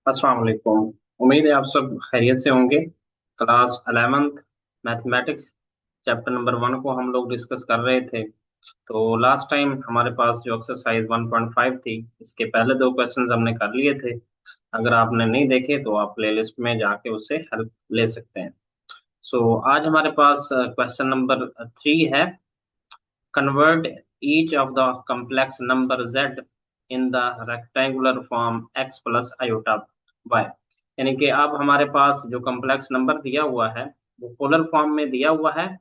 अस्सलाम वालेकुम। उम्मीद है आप सब खैरियत से होंगे। Class 11th mathematics chapter number 1 को हम लोग डिस्कस कर रहे थे। तो लास्ट टाइम हमारे पास जो एक्सरसाइज 1.5 थी, इसके पहले दो क्वेश्चंस हमने कर लिए थे। अगर आपने नहीं देखे तो आप प्लेलिस्ट में जाके उससे हेल्प ले सकते हैं। आज हमारे पास क्वेश्चन नंबर 3 है। Convert each of the complex number z in the rectangular form x plus iota y। यानी कि अब हमारे पास जो कम्प्लेक्स नंबर दिया हुआ है वो पोलर फॉर्म में दिया हुआ है,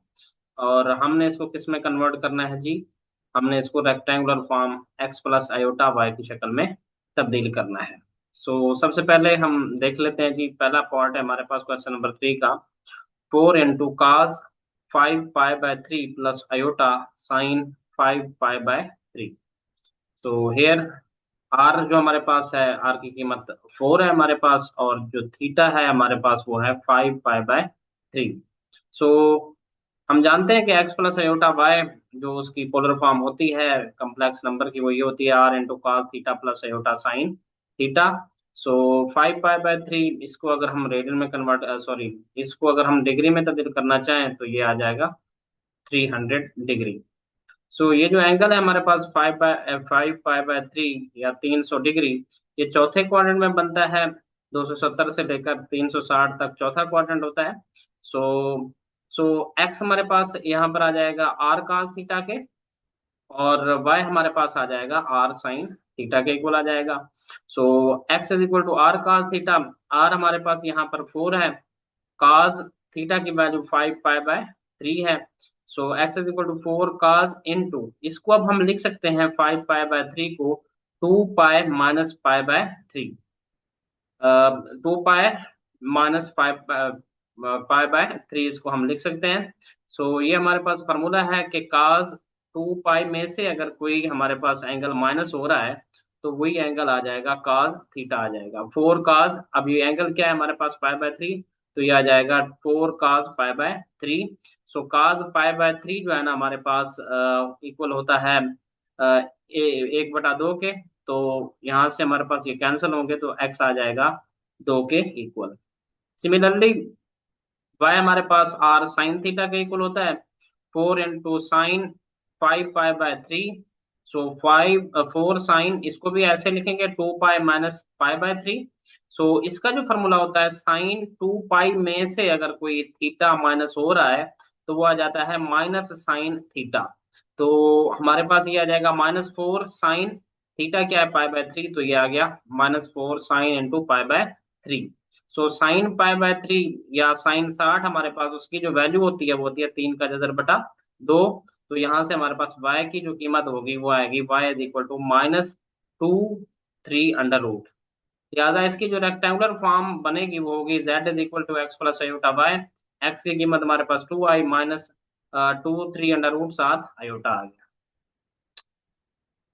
और हमने इसको किस में कन्वर्ट करना है जी? हमने इसको rectangular form x plus iota y की शक्ल में तब्दील करना है। सबसे पहले हम देख लेते हैं जी, पहला पार्ट है हमारे पास क्वेश्चन नंबर 3 का। 4 into cos 5 pi by 3 plus iota sin 5 pi by 3। तो हेयर आर जो हमारे पास है, आर की कीमत 4 है हमारे पास, और जो थीटा है हमारे पास वो है 5 pi by 3। सो हम जानते हैं कि एक्स प्लस अयोटा वाई जो उसकी पोलर फॉर्म होती है कम्प्लेक्स नंबर की, वो ये होती है R into cos theta plus iota sine theta. 5 pi by 3, इसको अगर हम रेडियन में कन्वर्ट सॉरी इसको अगर हम डिग्री में तब्दील करना चाहें तो ये आ जाएगा 300 डिग्री। ये जो एंगल है हमारे पास 5 पाई बाय 3 या 300 डिग्री, ये चौथे क्वाड्रेंट में बनता है। 270 से लेकर 360 तक चौथा क्वाड्रेंट होता है। सो सो एक्स हमारे पास यहाँ पर आ जाएगा आर cos थीटा के, और y हमारे पास आ जाएगा आर साइन थीटा के इक्वल आ जाएगा। X is equal to are cos theta. R हमारे पास यहाँ पर 4 है, cos थीटा की वैल्यू 5 पाई बाय 3 है। X is equal to 4 cos into, इसको अब हम लिख सकते हैं 5 पाई बाय 3 को 2 pi minus pi by 3। 2 pi minus 5 pi by 3 इसको हम लिख सकते हैं। ये हमारे पास फॉर्मूला है कि काज 2 पाई में से अगर कोई हमारे पास एंगल माइनस हो रहा है तो वही एंगल आ जाएगा काज थीटा आ जाएगा। 4 काज, अब ये एंगल क्या है हमारे पास पाई बाय 3, तो ये आ जाएगा 4 काज पाई बाय 3। काज पाई बाय 3 जो है ना हमारे पास इक्वल होता है 1/2 के। तो यहाँ से हमारे पास ये कैंसिल होंगे तो एक्स आ जाएगा 2 के इक्वल। सिमिलरली वाई हमारे पास आर साइन थीटा के इक्वल होता है 4 into sin 5 pi by 3। 4 sine, इसको भी ऐसे लिखेंगे 2 पाई माइनस पाई बाय 3। इसका जो फॉर्मूला होता है साइन 2 पाई में से अगर कोई थीटा माइनस हो रहा है तो वो आ जाता है माइनस साइन थीटा। तो हमारे पास ये आ जाएगा -4 साइन थीटा क्या है पाई बाय 3, तो ये आ गया -4 sine into pi by 3। Sine pi by 3 या साइन 60 हमारे पास उसकी जो वैल्यू होती है वो होती है 3 का जबर बटा 2। तो यहाँ से हमारे पास y की जो कीमत होगी वो आएगी y is equal to -2 3 under root. लिहाजा इसकी जो रेक्टेंगुलर फॉर्म बनेगी वो होगी z is equal to x plus iota y. X की कीमत हमारे पास 2i minus 2 3 under root 7 iota आ गया।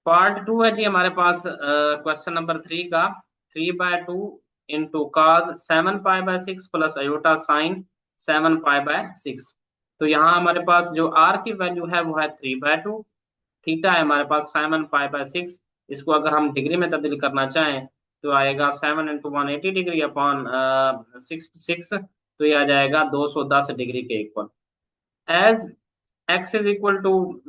पार्ट 2 है जी हमारे पास क्वेश्चन नंबर 3 का। 3/2 into cos 7 pi by 6 plus iota sign 7 pi by 6। तो यहाँ हमारे पास जो r की वैल्यू है वो है 3/2, थीटा है हमारे पास 7 पाई बाय 6। इसको अगर हम डिग्री में तब्दील करना चाहें तो आएगा 7 into 180 डिग्री अपॉन 6 तो ये आ जाएगा 210 डिग्री के equal. As x is equal to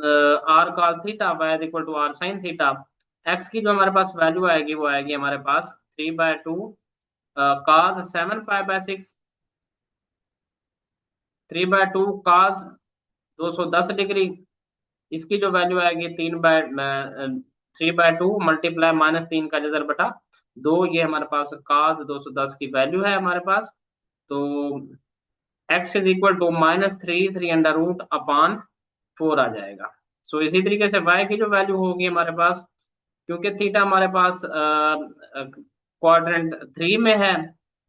r cos theta, y is equal to r sine theta. X की जो हमारे पास वैल्यू आएगी वो आएगी हमारे पास 3/2 cos 7 pi by 6। 3/2 cos 210 degree, इसकी जो वैल्यू आएगी 3/2 मल्टीप्लाई -3 का जबर बटा 2। ये हमारे पास cos 210 की वैल्यू है हमारे पास। तो x is equal to -3 3 under root upon 4 आ जाएगा। इसी तरीके से y की जो वैल्यू होगी हमारे पास, क्योंकि थीटा हमारे पास क्वाड्रेंट 3 में है,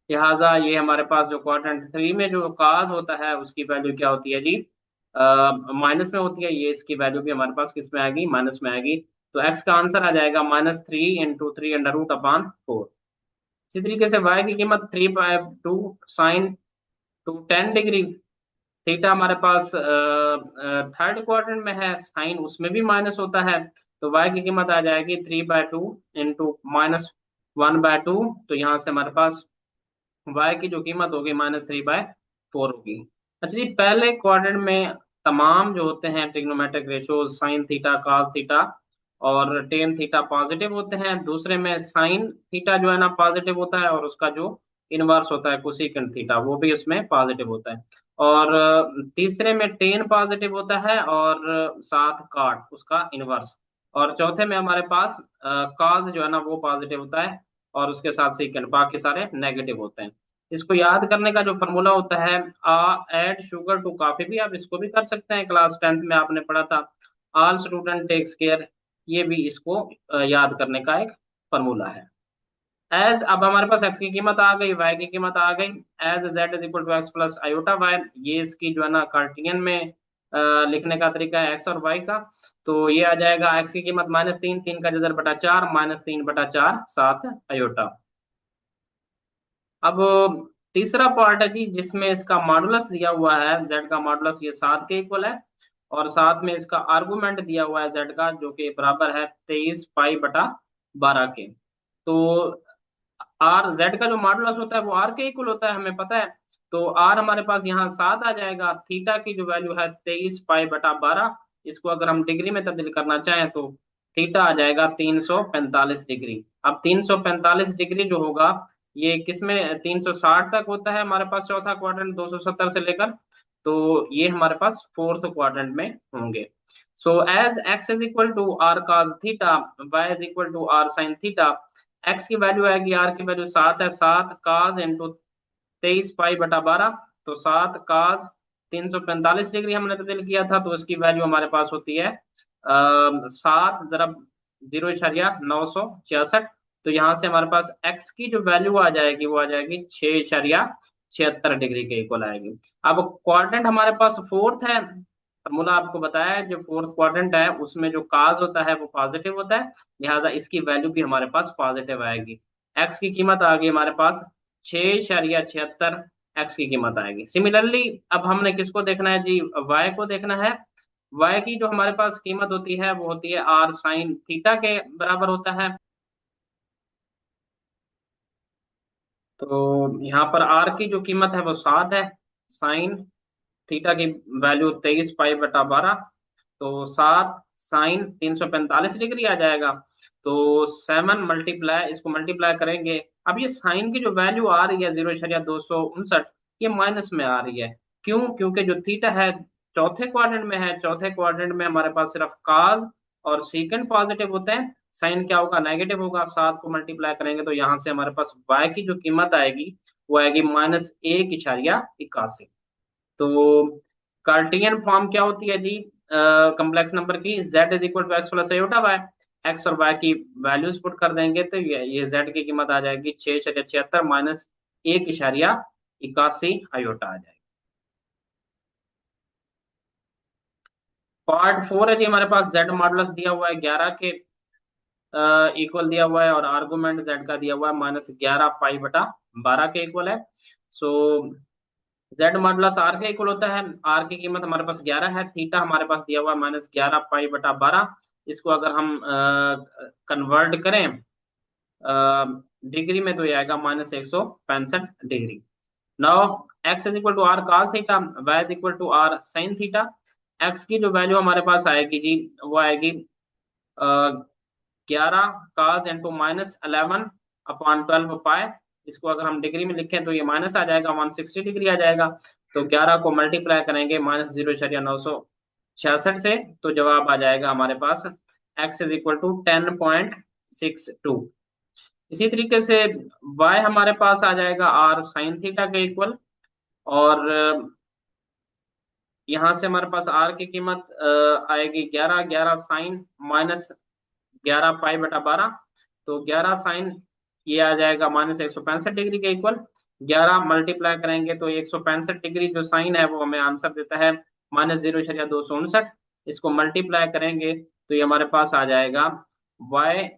लिहाजा ये हमारे पास जो क्वाड्रेंट 3 में जो काज होता है उसकी वैल्यू क्या होती है जी? माइनस में होती है। ये इसकी वैल्यू भी हमारे पास किस में आएगी? माइनस में आएगी। तो एक्स का आंसर आ जाएगा -3 into 3 अंडर रूट अपॉन 4। इसी तरीके से y की कीमत 3/2 sin 210 डिग्री। थीटा हमारे पास थर्ड क्वाड्रेंट में है, साइन उसमें भी माइनस होता है। तो y की कीमत आ जाएगी 3/2 इंटू माइनस 1/2, तो यहाँ से हमारे पास y की जो कीमत होगी -3/4 होगी। अच्छा जी, पहले क्वाड्रेंट में तमाम जो होते हैं trigonometric ratios, sine theta, cos theta और टेन थीटा पॉजिटिव होते हैं। दूसरे में साइन थीटा जो है ना पॉजिटिव होता है, और उसका जो इनवर्स होता है कोसेकेंट थीटा, वो भी उसमें पॉजिटिव होता है। और तीसरे में टेन पॉजिटिव होता है, और साथ काट उसका इनवर्स। और चौथे में हमारे पास कॉस जो है ना वो पॉजिटिव होता है, और उसके साथ सेकंड, बाकी सारे नेगेटिव होते हैं। इसको याद करने का जो फॉर्मूला होता है, ऐड शुगर टू कॉफी, भी आप इसको भी कर सकते हैं, क्लास 10th में आपने पढ़ा था, ऑल स्टूडेंट टेक्स केयर। ये भी इसको याद करने का एक फॉर्मूला है। एज, अब हमारे पास एक्स की कीमत आ गई, वाई की कीमत आ गई। As z is equal to x plus iota y, ये इसकी जो है ना कार्टियन में लिखने का तरीका है एक्स और वाई का। तो ये आ जाएगा एक्स की कीमत -3, 3 का जजर बटा 4, -3/4 7 अयोटा। अब तीसरा पार्ट है जी, जिसमें इसका मॉडुलस दिया हुआ है, जेड का मॉडुलस ये 7 के इक्वल है, और साथ में इसका आर्गुमेंट दिया हुआ है जेड का, जो कि बराबर है 23π/12 के। तो आर, जेड का जो मॉडुलस होता है वो आर के इक्वल होता है, हमें पता है। तो आर हमारे पास यहाँ 7 आ जाएगा, थीटा की जो वैल्यू है 23π/12, इसको अगर हम डिग्री में तब्दील करना चाहें तो थीटा आ जाएगा 345 डिग्री। अब 345 डिग्री जो होगा, ये किसमें 360 तक होता है हमारे पास चौथा क्वाड्रेंट, 270 से लेकर। तो ये हमारे पास फोर्थ क्वाड्रेंट में होंगे। So as x is equal to are cos theta, y is equal to r sin theta, x की वैल्यू आएगी, आर की वैल्यू 7 है, 7 cos इंटू 23π/12, तो 7 cos 345 डिग्री हमने तब्दील किया था, तो इसकी वैल्यू हमारे पास होती है 7 × 0.966। तो यहाँ से हमारे पास एक्स की जो वैल्यू आ जाएगी वो आ जाएगी 6.76 डिग्री के इक्वल आएगी। अब क्वाड्रेंट हमारे पास फोर्थ है, फॉर्मूला आपको बताया है, जो फोर्थ क्वाड्रेंट है उसमें जो काज होता है वो पॉजिटिव होता है, लिहाजा इसकी वैल्यू भी हमारे पास पॉजिटिव आएगी। एक्स की कीमत आ गई हमारे पास 6.76 एक्स की कीमत आएगी। सिमिलरली अब हमने किसको देखना है जी, वाई को देखना है। वाई की जो हमारे पास कीमत होती है वो होती है आर साइन थीटा के बराबर होता है। तो यहाँ पर आर की जो कीमत है वो 7 है, साइन थीटा की वैल्यू 23π/12, तो 7 साइन 345 डिग्री आ जाएगा। तो 7 इसको मल्टीप्लाई करेंगे। अब ये साइन की जो वैल्यू आ रही है 0.259, ये माइनस में आ रही है। क्यों? क्योंकि जो थीटा है चौथे क्वाड्रेंट में है, चौथे क्वाड्रेंट में हमारे पास सिर्फ काज और सीकेंड पॉजिटिव होते हैं, साइन क्या होगा, नेगेटिव होगा। 7 को मल्टीप्लाई करेंगे तो यहाँ से हमारे पास वाई की जो कीमत आएगी वो आएगी -1.81। तो कार्टियन फॉर्म क्या होती है जी कम्प्लेक्स नंबर की, z is equal to x plus iota y. X और वाई की वैल्यूज पुट कर देंगे तो ये z की कीमत आ जाएगी 6.76 -1.81 आयोटा आ जाएगी। पार्ट 4 है जी, हमारे पास z मॉडुलस दिया हुआ है 11 के इक्वल दिया हुआ है, और आर्गुमेंट z का दिया हुआ है -11π/12 के इक्वल है। सो जेड मॉडुलस आर के इक्वल होता है, आर की कीमत हमारे पास 11 है, थीटा हमारे पास दिया हुआ है -11π/12। इसको अगर हम कन्वर्ट करें डिग्री में तो ये आएगा -165 degree. Now x is equal to are cos theta, y is equal to r sin theta. X की जो वैल्यू हमारे पास आएगी जी वो आएगी 11 cos इंटू -11/12 पाई। इसको अगर हम डिग्री में लिखें तो ये माइनस आ जाएगा, 160 डिग्री आ जाएगा। तो 11 को मल्टीप्लाई करेंगे -0.966 से, तो जवाब आ जाएगा हमारे पास x इज इक्वल टू 10.62। इसी तरीके से y हमारे पास आ जाएगा r साइन थीटा के इक्वल, और यहाँ से हमारे पास r की कीमत आएगी 11, 11 साइन -11π/12, तो 11 साइन ये आ जाएगा -165 डिग्री के इक्वल। 11 मल्टीप्लाई करेंगे तो 165 डिग्री जो साइन है वो हमें आंसर देता है -0.259। इसको मल्टीप्लाई करेंगे तो ये हमारे पास आ जाएगा y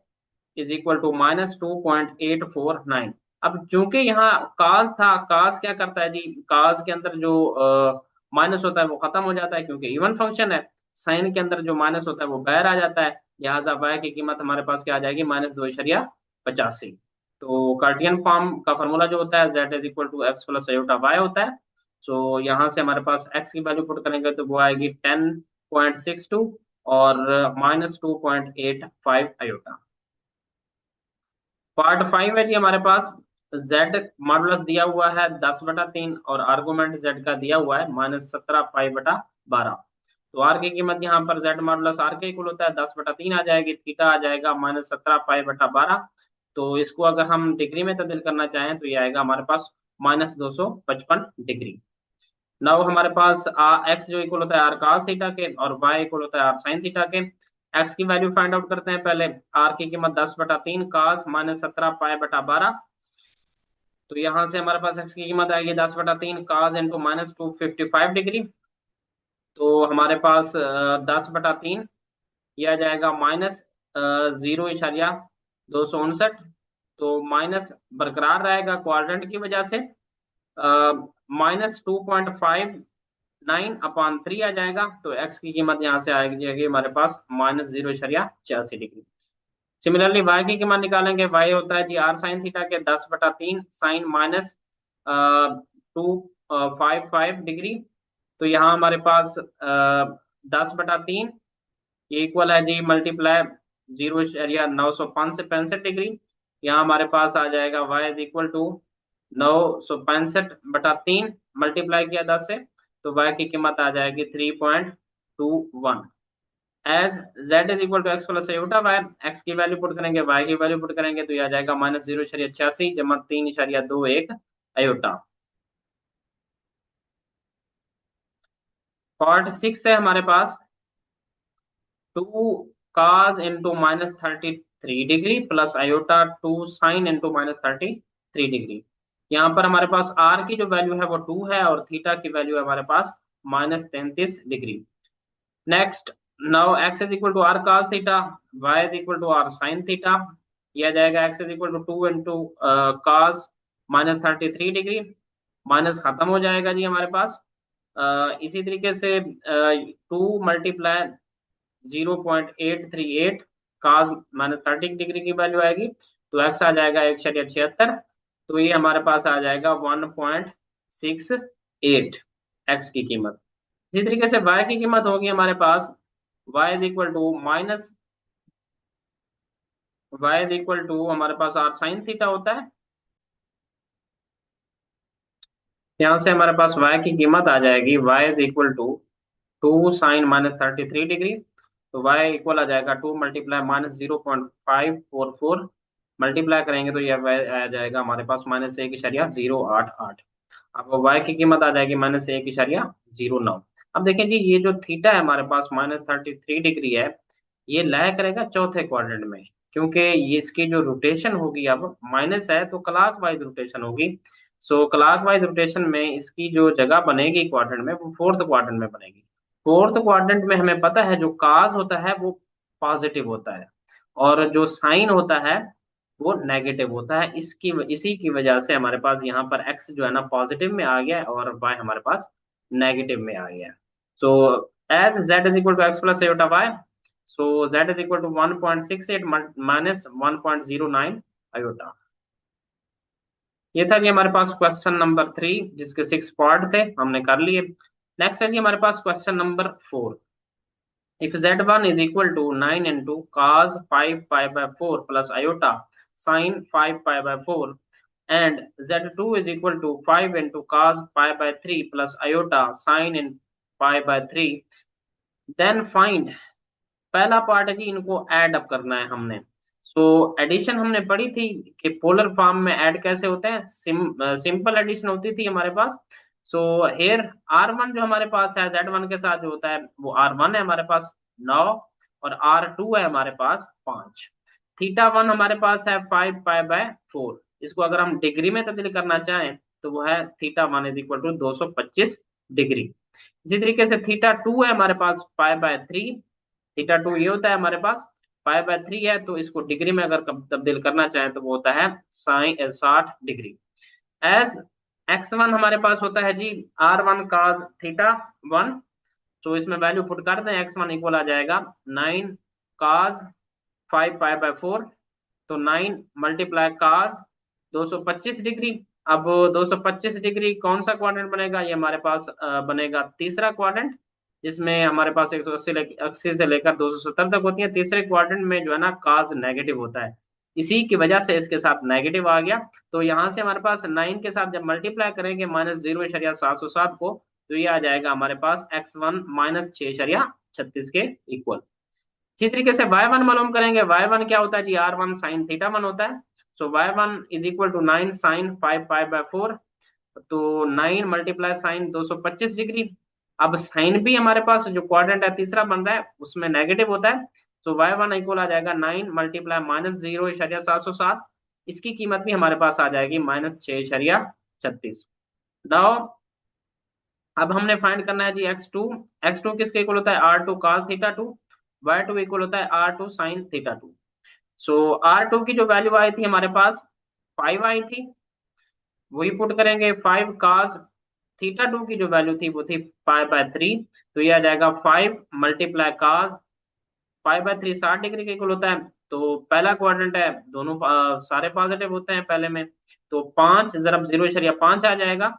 इज इक्वल टू -2.849। अब चूंकि यहाँ काज था, काज क्या करता है जी, काज के अंदर जो माइनस होता है वो खत्म हो जाता है क्योंकि इवन फंक्शन है। साइन के अंदर जो माइनस होता है वो बाहर आ जाता है, लिहाजा y की कीमत हमारे पास क्या आ जाएगी, -2.85। तो कार्टियन फॉर्म का फॉर्मूला जो होता है z is equal to x plus iota y होता है। सो यहाँ से हमारे पास x की वैल्यू पुट करेंगे तो वो आएगी 10.62 और -2.85 आयोटा। पार्ट 5 है जी हमारे पास। z मॉडुलस दिया हुआ है 10/3 और आर्गुमेंट z का दिया हुआ है -17 पाई/12। तो r की कीमत यहाँ पर z मॉडुलस r के इक्वल होता है 10/3 आ जाएगी, थीटा आ जाएगा -17 पाई/12। तो इसको अगर हम डिग्री में तब्दील करना चाहें तो ये आएगा हमारे पास -255 डिग्री। नाउ हमारे पास एक्स जो इक्वल होता है आर cos थीटा के और वाई इक्वल होता है आर साइन थीटा के। एक्स की वैल्यू फाइंड आउट करते हैं पहले। आर की कीमत 10/3 cos -17 पाई/12। तो यहाँ से हमारे पास एक्स की कीमत आएगी 10/3 cos इंटू -255 डिग्री। तो हमारे पास 10/3 यह आ जाएगा -0.259। तो माइनस बरकरार रहेगा क्वाड्रेंट की वजह से। -2.59/3 आ जाएगा। तो एक्स की कीमत यहाँ से आएगी हमारे पास -0.86 डिग्री। सिमिलरली वाई की कीमत निकालेंगे। वाई होता है जी आर साइन थीटा के 10/3 साइन -255 डिग्री। तो यहाँ हमारे पास 10/3 ये इक्वल है जी मल्टीप्लाई 0.965 डिग्री। यहाँ हमारे पास आ जाएगा y is equal to 965/3 multiply किया 10 से। तो वाई की कीमत आ जाएगी 3.21। As z is equal to x plus iota y. X की वैल्यू पुट करेंगे, वाई की वैल्यू पुट करेंगे तो ये आ जाएगा -0.86 जमा 3.21 आयोटा। पार्ट 6 है हमारे पास। 2 cos into -33 degree plus iota 2 sin into -33 degree. यहाँ पर हमारे पास r की जो वैल्यू है वो 2 है और थीटा की वैल्यू है हमारे पास -33 degree. Next, now x is equal to are cos theta, y is equal to r sin theta. यह जाएगा x is equal to 2 into cos -33 degree. Minus खत्म हो जाएगा जी हमारे पास। इसी तरीके से 2 × 0.838 cos -30 डिग्री की वैल्यू आएगी। तो x आ जाएगा 1.76। तो ये हमारे पास आ जाएगा 1.68 x की कीमत। इसी तरीके से y की कीमत होगी हमारे पास y इज इक्वल टू हमारे पास आर साइन थीटा होता है। यहाँ से हमारे पास y की कीमत आ जाएगी y is equal to 2 sin -33 degree. तो y इक्वल आ जाएगा 2 मल्टीप्लाई -0.544 मल्टीप्लाई करेंगे तो यह आ जाएगा हमारे पास -1.088। अब y की कीमत आ जाएगी -1.09। अब देखें जी ये जो थीटा है हमारे पास -33 डिग्री है, ये लय करेगा चौथे क्वाड्रेंट में, क्योंकि ये इसकी जो रोटेशन होगी अब माइनस है तो क्लॉक वाइज रोटेशन होगी। सो क्लॉक वाइज रोटेशन में इसकी जो जगह बनेगी क्वाड्रेंट में वो फोर्थ क्वाड्रेंट में बनेगी। फोर्थ क्वाड्रेंट में हमें पता है जो काज होता है वो पॉजिटिव होता है और जो साइन होता है वो नेगेटिव होता है। इसी की वजह से हमारे पास यहाँ पर एक्स जो है ना पॉजिटिव में आ गया है और वाई हमारे पास नेगेटिव में आ गया है। So as z is equal to x plus iota y, so z is equal to 1.68 minus 1.09 iota. ये था कि हमारे पास क्वेश्चन नंबर 3 जिसके 6 पार्ट थे, हमने कर लिए। नेक्स्ट है जी हमारे पास question number 4। If z1 is equal to 9 into cos 5 pi by 4 plus iota sin 5 pi by 4 and z2 is equal to 5 into cos pi by 3 plus iota sin in pi by 3, then find। पहला part है जी इनको add up करना है हमने। So addition हमने पढ़ी थी कि पोलर फॉर्म में ऐड कैसे होते हैं। सिंपल एडिशन होती थी हमारे पास। सो हेयर R1 जो हमारे पास है Z1 के साथ जो होता है वो R1 है हमारे पास 9 और R2 है हमारे पास 5। थीटा 1 हमारे पास है 5 पाई/4। इसको अगर हम डिग्री में तब्दील करना चाहें तो वो है theta 1 is equal to 225 degree. इसी तरीके से थीटा 2 है हमारे पास पाई/3। थीटा 2 ये होता है हमारे पास पाई/3 है, तो इसको डिग्री में अगर तब्दील करना चाहें तो वो होता है साइन 60 डिग्री। एज x1 हमारे पास होता है जी R1 cos थीटा 1। तो इसमें वैल्यू पुट कर दें, x1 इक्वल आ जाएगा 9 cos 5 पाई/4। तो 9 मल्टीप्लाई cos 225 डिग्री। अब 225 डिग्री कौन सा क्वाड्रेंट बनेगा? ये हमारे पास बनेगा तीसरा क्वाड्रेंट, जिसमें हमारे पास 180 से लेकर 270 तक होती है। तीसरे क्वाड्रेंट में जो है ना काज नेगेटिव होता है, इसी की वजह से इसके साथ नेगेटिव आ गया। तो यहाँ से हमारे पास 9 के साथ जब मल्टीप्लाई करेंगे -0.707 को, तो ये आ जाएगा हमारे पास x1 -6.36 के इक्वल। इसी तरीके से y1 मालूम करेंगे। y1 क्या होता है जी? r1 sin θ1 होता है। So y1 is equal to 9 sin 5π/4। तो 9 मल्टीप्लाई साइन 225 डिग्री। अब साइन भी हमारे पास जो क्वाड्रेंट है तीसरा बन रहा है उसमें नेगेटिव होता है। तो y1 इक्वल आ जाएगा 9 मल्टीप्लाई -0.707। इसकी कीमत भी हमारे पास आ जाएगी -6.36। नाउ अब हमने फाइंड करना है जी x2। x2 किसके इक्वल होता है? r2 cos θ2। y2 इक्वल होता है r2 sin θ2। सो r2 की जो वैल्यू आई थी हमारे पास 5 आई थी, वही पुट करेंगे। 5 cos θ2 की जो वैल्यू थी वो थी 5/3। तो ये आ जाएगा 5 मल्टीप्लाई cos 5/3 60 डिग्री के इक्वल होता है। तो पहला क्वाड्रेंट है, दोनों सारे पॉजिटिव होते हैं पहले में। तो 5 जरब 0.5 आ जाएगा।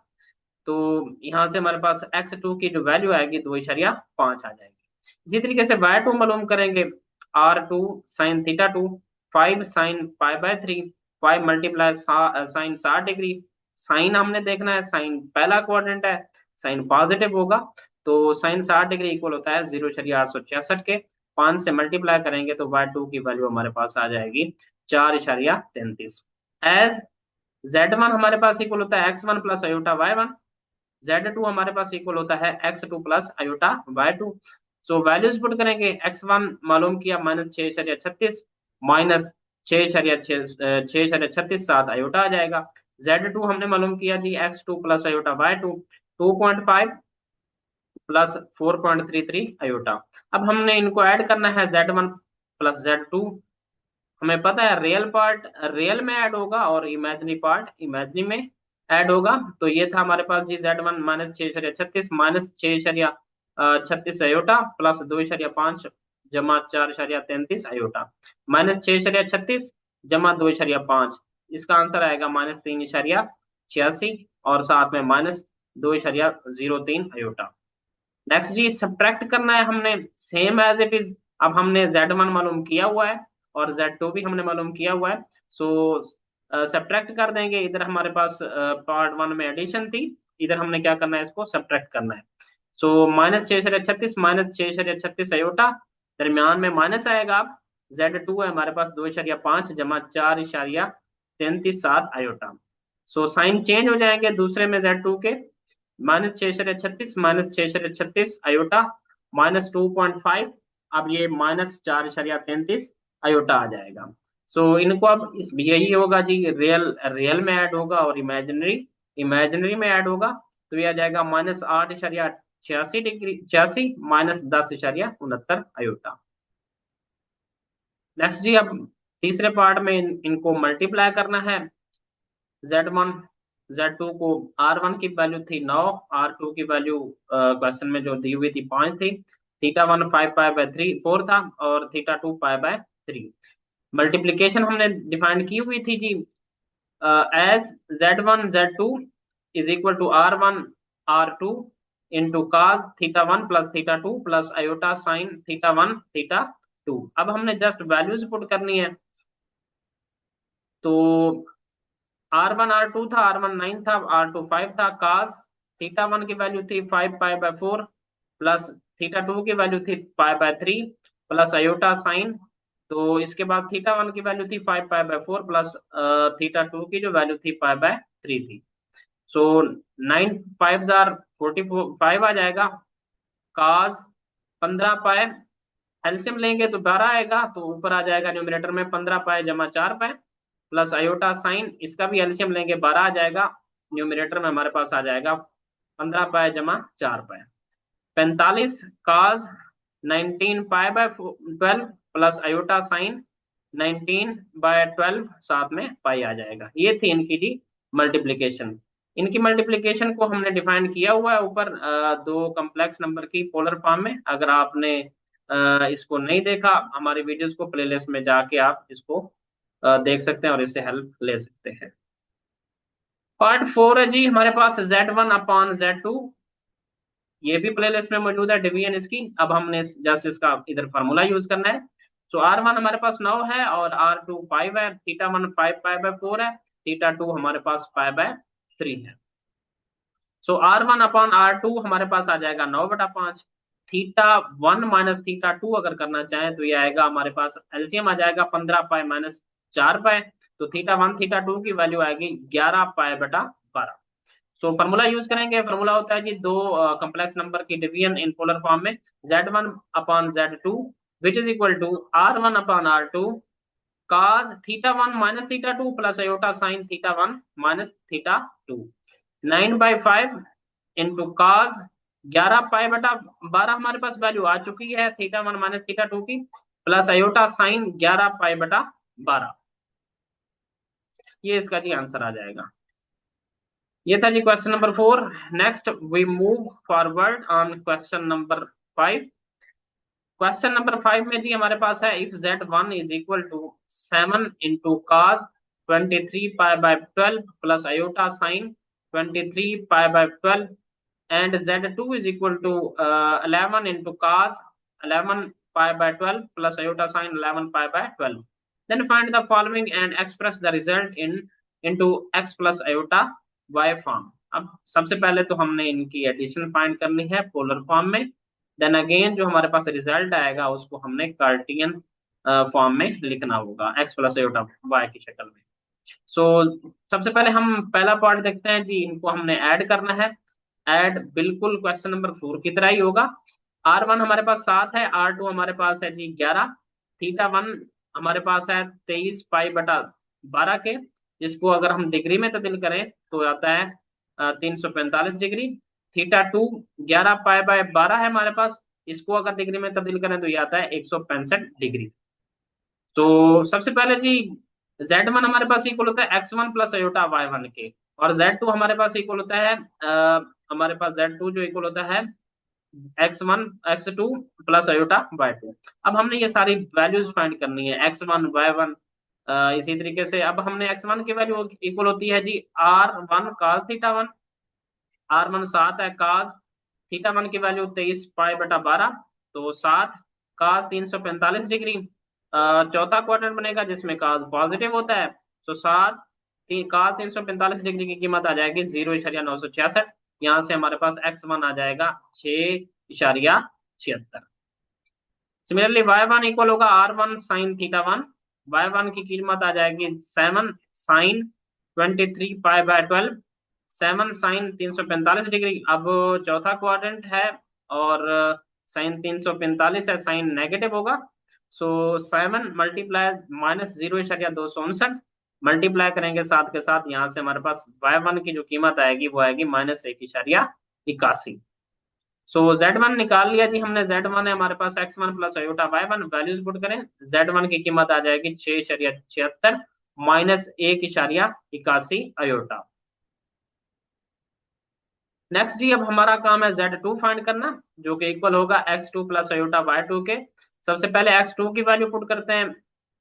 तो यहाँ से हमारे पास x2 की जो वैल्यू आएगी 2.5 आ जाएगी। इसी तरीके से y2 मालूम करेंगे। r2 sin θ2 5 sin π/3 5 multiply sine 60 degree. Sine हमने देखना है, साइन पहला क्वाड्रेंट है, साइन पॉजिटिव होगा। तो साइन 60 डिग्री इक्वल होता है 0.866 के। 5 से मल्टीप्लाई करेंगे तो y2 की वैल्यू हमारे पास आ जाएगी 4.33। एज z1 हमारे पास इक्वल होता है x1 plus iota y1। Z2 हमारे पास इक्वल होता है x2 प्लस अयोटा y2। सो वैल्यूज पुट करेंगे। x1 मालूम किया -6.36 माइनस 6.36 साथ अयोटा आ जाएगा। Z2 हमने मालूम किया जी x2 plus iota y2 2.5 plus 4.33 iota. अब हमने इनको ऐड करना है Z1 प्लस Z2। हमें पता है रियल पार्ट रियल में ऐड होगा और इमेजिनरी पार्ट इमेजिनरी में ऐड होगा। तो ये था हमारे पास जी Z1 -6.36 -6.36 अयोटा प्लस 2.5 जमा 4.33 अयोटा -6.36 जमा 2.5। इसका आंसर आएगा -3.86 और साथ में -2.03 अयोटा। नेक्स्ट जी सब्ट्रैक्ट करना है हमने, सेम एज इट इज। अब हमने Z1 मालूम किया हुआ है और Z2 भी हमने मालूम किया हुआ है। सो सब्ट्रैक्ट कर देंगे। इधर हमारे पास पार्ट 1 में एडिशन थी, इधर हमने क्या करना है, इसको सब्ट्रैक्ट करना है। सो -6.36 -6.36 अयोटा, दरमियान में माइनस आएगा। अब Z2 है हमारे पास 2.5 जमा 4.33 अयोटा। सो साइन चेंज हो जाएंगे दूसरे में Z2 के। -6.36 अयोटा -2.5। अब ये -4.33 अयोटा आ जाएगा। सो इनको अब इस यही होगा जी, रियल रियल में ऐड होगा और इमेजिनरी इमेजिनरी में ऐड होगा। तो ये आ जाएगा -8.86 डिग्री 86 -10.69 अयोटा। नेक्स्ट जी अब तीसरे पार्ट में इनको मल्टीप्लाई करना है। Z1 Z2 को R1 की वैल्यू थी 9, R2 की वैल्यू क्वेश्चन में जो दी हुई थी 5 थी। θ1 5π/3 4 था और θ2 π/3। मल्टीप्लीकेशन हमने डिफाइन की हुई थी जी as Z1 Z2 is equal to R1 R2 into cos θ1 plus θ2 plus iota sine θ1 θ2। अब हमने जस्ट वैल्यूज पुट करनी है। तो R1 R2 था, R1 9 था, R2 5 था। cos θ1 की वैल्यू थी 5π/4 प्लस θ2 की वैल्यू थी π/3 प्लस अयोटा साइन। तो इसके बाद θ1 की वैल्यू थी 5π/4 प्लस θ2 की जो वैल्यू थी π/3 थी। सो 9 5 जार 45 आ जाएगा। cos 15 पाए, एलसीएम लेंगे तो 12 आएगा। तो ऊपर आ जाएगा न्यूमरेटर में 15 पाए जमा 4 पाए प्लस अयोटा साइन, इसका भी एलसीएम लेंगे 12 आ जाएगा। न्यूमरेटर में हमारे पास आ जाएगा 15 पाए जमा 4 पाए। 45 cos 19 π/12 प्लस अयोटा साइन 19/12 साथ में पाई आ जाएगा। ये थी इनकी जी मल्टीप्लीकेशन। इनकी मल्टीप्लीकेशन को हमने डिफाइन किया हुआ है ऊपर दो कम्प्लेक्स नंबर की पोलर फॉर्म में। अगर आपने इसको नहीं देखा, हमारी वीडियोस को प्लेलिस्ट में जाके आप इसको देख सकते हैं और इससे हेल्प ले सकते हैं। पार्ट 4 है जी हमारे पास Z1/Z2। ये भी प्लेलिस्ट में मौजूद है डिवीजन इसकी। अब हमने जस्ट इसका इधर फार्मूला यूज करना है। सो R1 हमारे पास 9 है और R2 5 है। θ1 5 π/4 है। θ2 हमारे पास 5/3 है। सो R1/R2 हमारे पास आ जाएगा 9/5। θ1 माइनस θ2 अगर करना चाहें तो ये आएगा हमारे पास एलसीएम आ जाएगा 15 π माइनस 4 π। तो θ1 θ2 की वैल्यू आएगी 11 π/12। सो फॉर्मूला यूज करेंगे। फॉर्मूला होता है जी दो कॉम्प्लेक्स नंबर की डिवीजन इन पोलर फॉर्म में। Z1/Z2 which is equal to R1/R2 cos θ1 minus θ2 plus iota sine θ1 minus θ2। 9/5 into cos 11 π/12 हमारे पास वैल्यू आ चुकी है θ1 माइनस θ2 की, प्लस अयोटा साइन 11 π/12। ये इसका जी आंसर आ जाएगा। ये था जी question number 4। Next we move forward on question number 5। Question number 5 में जी हमारे पास है if Z1 is equal to 7 into cos 23 π/12 plus iota sine 23 π/12 and Z2 is equal to 11 into cos 11 π/12 plus iota sin 11 π/12, then find the following and express the result in into x plus iota y form। अब सबसे पहले तो हमने इनकी addition find करनी है polar form में। Then again जो हमारे पास रिजल्ट आएगा उसको हमने कार्टियन फॉर्म में लिखना होगा x प्लस आयोटा y की शक्ल में। सो सबसे पहले हम पहला पार्ट देखते हैं जी। इनको हमने ऐड करना है। ऐड बिल्कुल क्वेश्चन नंबर 4 की तरह ही होगा। R1 हमारे पास 7 है, R2 हमारे पास है जी 11, θ1 हमारे पास है 23 π/12 के, जिसको अगर हम डिग्री में तब्दील करें तो आता है 345 डिग्री। θ2 11 π/12 है हमारे पास, इसको अगर डिग्री में तब्दील करें तो ये आता है 165 डिग्री। तो सबसे पहले जी Z1 हमारे पास इक्वल होता है x1 प्लस अयोटा y1 के, और Z2 हमारे पास इक्वल होता है हमारे पास Z2 जो इक्वल होता है x1 x2 plus iota y2। अब हमने ये सारी वैल्यूज फाइंड करनी है x1 y1। इसी तरीके से अब हमने x1 की वैल्यू इक्वल होती है जी R1 cos θ1। R1 7 है, cos θ1 की वैल्यू 23 π/12, तो 7 cos 345 डिग्री। चौथा क्वाड्रेंट बनेगा जिसमें cos पॉजिटिव होता है, तो 7 cos 345 डिग्री की कीमत आ जाएगी 0.966। यहाँ से हमारे पास x1 आ जाएगा 6.76। सिमिलरली y1 इक्वल होगा R1 sin θ1। y1 की कीमत आ जाएगी 7 sin 23 π/12, 7 sin 345 डिग्री। अब चौथा क्वाड्रेंट है और साइन 345 है, साइन नेगेटिव होगा। सो 7 मल्टीप्लाई माइनस 0.259 मल्टीप्लाई करेंगे साथ के साथ, यहाँ से हमारे पास y1 की जो कीमत आएगी वो आएगी -1.81। सो Z1 निकाल लिया जी हमने। Z1 है हमारे पास x1 plus iota y1। Values put करें, Z1 की कीमत आ जाएगी 6.76 -1.81 अयोटा। नेक्स्ट जी अब हमारा काम है Z2 फाइंड करना, जो कि इक्वल होगा x2 प्लस अयोटा y2 के। सबसे पहले x2 की वैल्यू पुट करते हैं।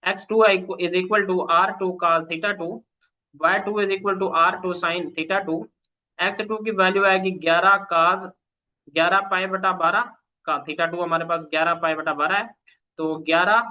x2 is equal to R2 cos θ2, y2 is equal to R2 sin θ2। x2 की वैल्यू आएगी 11 cos 11 π/12 का, θ2 हमारे पास 11 π/12 है, तो 11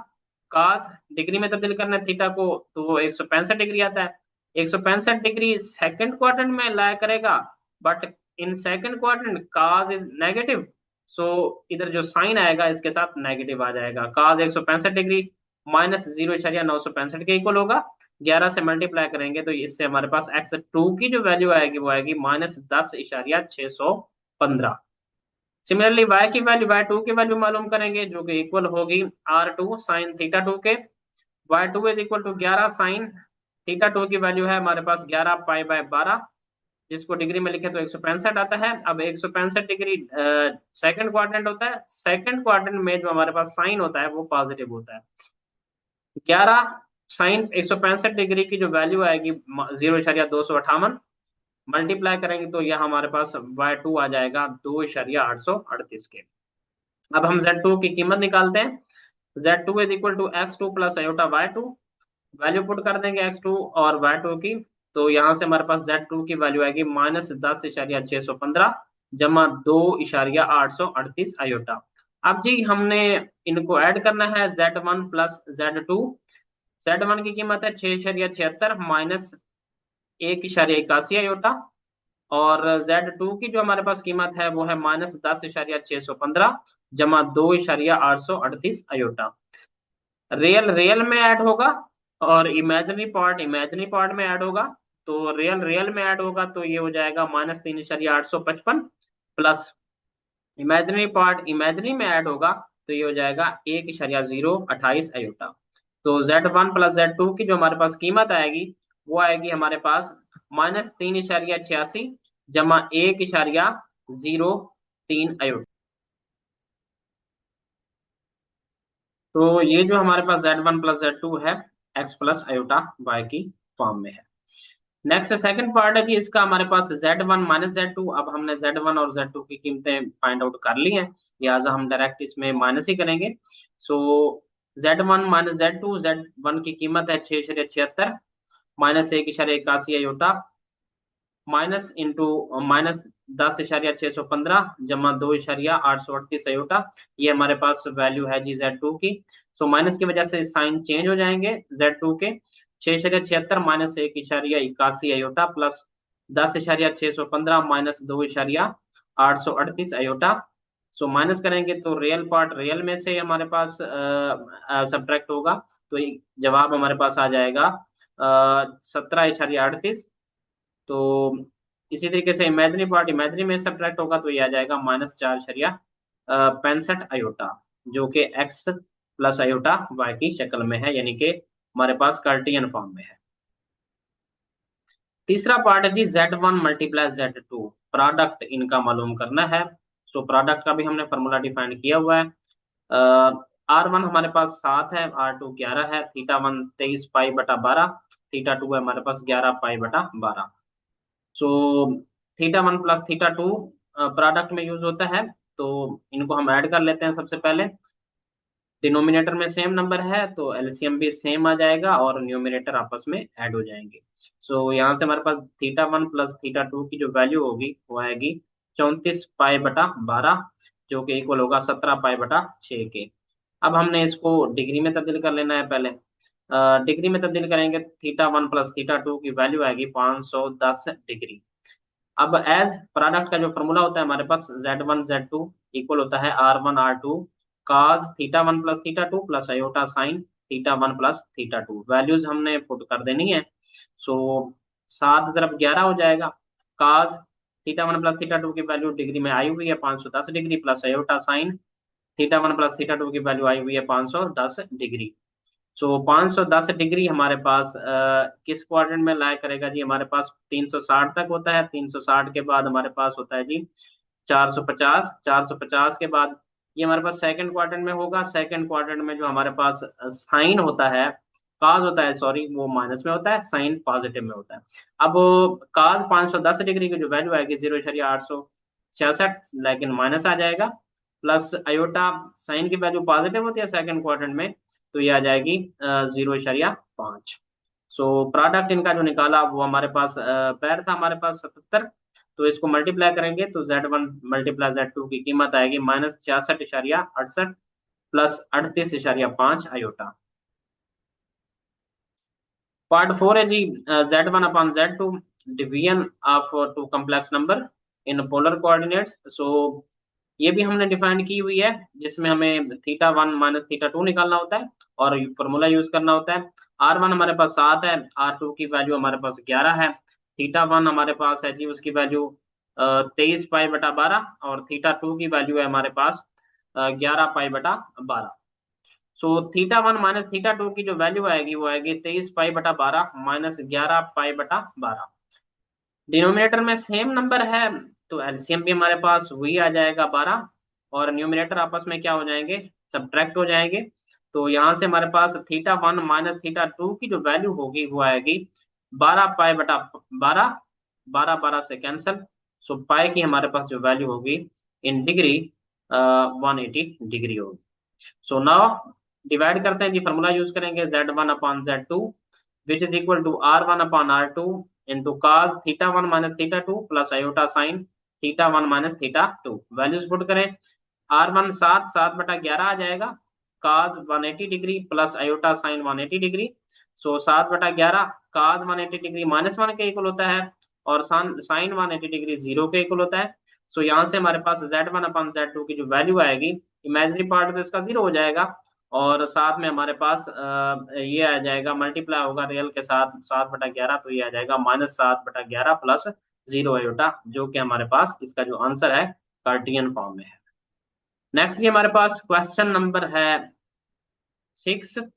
cos डिग्री में तब्दील करना है थीटा को, तो वो 165 डिग्री आता है। 165 डिग्री सेकंड क्वाड्रेंट में लाया करेगा, but in second quadrant cos is negative, so इधर जो साइन आएगा इसके साथ नेगेटिव आ जाएगा। cos 165 डिग्री माइनस 0.965 के इक्वल होगा। 11 से मल्टीप्लाई करेंगे तो इससे हमारे पास x2 की जो वैल्यू आएगी वो आएगी -10.615। सिमिलरली y की वैल्यू y2 की वैल्यू मालूम करेंगे, जो कि इक्वल होगी R2 sin θ2 के। y2 is equal to 11 sin θ2 की वैल्यू है हमारे पास 11 π/12, जिसको डिग्री में लिखे तो 165 आता है। अब 165 डिग्री सेकंड क्वाड्रेंट होता है। सेकंड क्वाड्रेंट में जो हमारे पास साइन होता है वो पॉजिटिव होता है। 11 साइन 165 डिग्री की जो वैल्यू आएगी 0.258 मल्टीप्लाई करेंगे तो यह हमारे पास y2 आ जाएगा 2.838 के। अब हम Z2 की कीमत निकालते हैं। Z2 is equal to x2 plus iota y2। Value put कर देंगे x2 और y2 की। तो यहाँ से हमारे पास Z2 की वैल्यू आएगी -10.615 जमा 2.838 आयोटा। अब जी हमने इनको ऐड करना है, Z1 प्लस Z2। Z1 की कीमत है 6.76 माइनस 1.81 आयोटा, और Z2 की जो हमारे पास कीमत है वो है -10.615 जमा 2.838 आयोटा। रियल रियल में ऐड होगा और इमेजिनरी पार्ट में ऐड होगा। तो रियल रियल में ऐड होगा तो ये हो जाएगा -3.855 प्लस इमेजिनरी पार्ट इमेजिनरी में ऐड होगा तो ये हो जाएगा 1.028 आयोटा। तो Z1 प्लस Z2 की जो हमारे पास कीमत आएगी वो आएगी हमारे पास -3.86 जमा 1.03 आयोटा। तो ये जो हमारे पास Z1 प्लस Z2 है x प्लस आयोटा y की फॉर्म में है। नेक्स्ट सेकंड पार्ट है कि इसका हमारे पास Z1 माइनस Z2। अब हमने Z1 और Z2 की कीमतें फाइंड आउट कर ली हैं, लिहाजा हम डायरेक्ट इसमें माइनस ही करेंगे। सो Z1 माइनस Z2, Z1 की कीमत है 6.76 minus 1.81 iota minus into minus 10.615 जमा 2.838 आयोटा। ये हमारे पास वैल्यू है जी Z2 की। सो माइनस की वजह से साइन चेंज हो जाएंगे Z2 के। 6.76 minus 1.81 iota plus 10.615 minus 2.838 iota. So minus करेंगे तो रियल पार्ट रियल में से हमारे पास सब्ट्रैक्ट होगा, तो जवाब हमारे पास आ जाएगा 17.38। तो इसी तरीके से इमेजिनरी पार्ट इमेजिनरी में सब्ट्रैक्ट होगा तो ये आ जाएगा -4.65 आयोटा, जो कि एक्स प्लस आयोटा वाई की शक्ल में है, यानी कि हमारे पास कार्टियन फॉर्म में है। तीसरा पार्ट है जी Z1 मल्टीप्लाई Z2, प्रोडक्ट इनका मालूम करना है। सो प्रोडक्ट का भी हमने फॉर्मूला डिफाइन किया हुआ है। R1 हमारे पास 7 है, R2 11 है, θ1 23 पाई/12, θ2 है हमारे पास 11 पाई/12। सो θ1 प्लस θ2 प्रोडक्ट में यूज होता है, तो इनको हम ऐड कर लेते हैं। सबसे पहले डिनोमिनेटर में सेम नंबर है तो एलसीएम भी सेम आ जाएगा और न्यूमिनेटर आपस में ऐड हो जाएंगे। सो यहाँ से हमारे पास θ1 प्लस θ2 की जो वैल्यू होगी वो आएगी 34 पाई/12, जो कि इक्वल होगा 17 पाई/6 के। अब हमने इसको डिग्री में तब्दील कर लेना है। पहले डिग्री में तब्दील करेंगे, θ1 प्लस θ2 की वैल्यू आएगी 510 डिग्री। अब एज प्रोडक्ट का जो फॉर्मूला होता है हमारे पास Z1 Z2 इक्वल होता है R1 R2 cos θ1 plus θ2 plus iota sine θ1 plus θ2। Values हमने पुट कर देनी है। सो 7 × 11 हो जाएगा। cos θ1 प्लस θ2 की वैल्यू डिग्री में आई हुई है 510 degree, plus iota sine θ1 plus θ2 की वैल्यू आई हुई है 510 डिग्री। सो 510 डिग्री हमारे पास किस क्वाड्रेंट में लाई करेगा जी? हमारे पास 360 तक होता है, 360 के बाद हमारे पास होता है जी 450, 450 के बाद ये हमारे पास सेकंड क्वाड्रेंट में होगा। सेकंड क्वाड्रेंट में जो हमारे पास साइन होता है, काज होता है, सॉरी, वो माइनस में होता है, साइन पॉजिटिव में होता है। अब काज 510 डिग्री की जो वैल्यू आएगी 0.866, लेकिन माइनस आ जाएगा, प्लस आयोटा साइन की वैल्यू पॉजिटिव होती है सेकंड क्वाड्रेंट में, तो ये आ जाएगी 0.5। सो प्रोडक्ट इनका जो निकाला वो हमारे पास पैर था हमारे पास 77, तो इसको मल्टीप्लाई करेंगे तो Z1 मल्टीप्लाई Z2 की कीमत आएगी -66.68 प्लस 38.5 आयोटा। पार्ट 4 है जी Z1 upon Z2, division of two complex number in polar coordinates. So ये भी हमने डिफाइन की हुई है, जिसमें हमें θ1 माइनस θ2 निकालना होता है और फॉर्मूला यूज करना होता है। R1 हमारे पास 7 है, R2 की वैल्यू हमारे पास 11 है, θ1 हमारे पास है जी उसकी वैल्यू 23 पाई/12 और θ2 की वैल्यू है हमारे पास 11 पाई/12। सो θ1 माइनस θ2 की जो वैल्यू आएगी वो आएगी 23 पाई/12 माइनस 11 पाई/12। डिनोमिनेटर में सेम नंबर है तो एलसीएम भी हमारे पास वही आ जाएगा 12, और न्यूमिनेटर आपस में क्या हो जाएंगे? सब्ट्रैक्ट हो जाएंगे। तो यहाँ से हमारे पास θ1 माइनस θ2 की जो वैल्यू होगी वो आएगी 12 पाई/12, 12 से कैंसल। सो पाई की हमारे पास जो वैल्यू होगी इन डिग्री 180 डिग्री होगी। सो नाउ डिवाइड करते हैं जी, फॉर्मूला यूज करेंगे Z1 upon Z2 which is equal to R1 upon R2 into cos theta one minus theta two plus iota sine theta one minus theta two. Values put करें, R1 7 7/11 आ जाएगा, cos 180 degree plus iota sine 180 degree. So 7/11 cos 180 degree -1 के equal होता है और sign 180 degree 0 के equal होता है। सो यहाँ से हमारे पास Z1/Z2 की जो वैल्यू आएगी, इमेजिनरी पार्ट तो इसका 0 हो जाएगा और साथ में हमारे पास ये आ जाएगा, मल्टीप्लाई होगा रियल के साथ 7/11, तो ये आ जाएगा -7/11 प्लस 0 आयोटा, जो कि हमारे पास इसका जो आंसर है कार्टियन फॉर्म में है। नेक्स्ट ये हमारे पास क्वेश्चन नंबर है 6।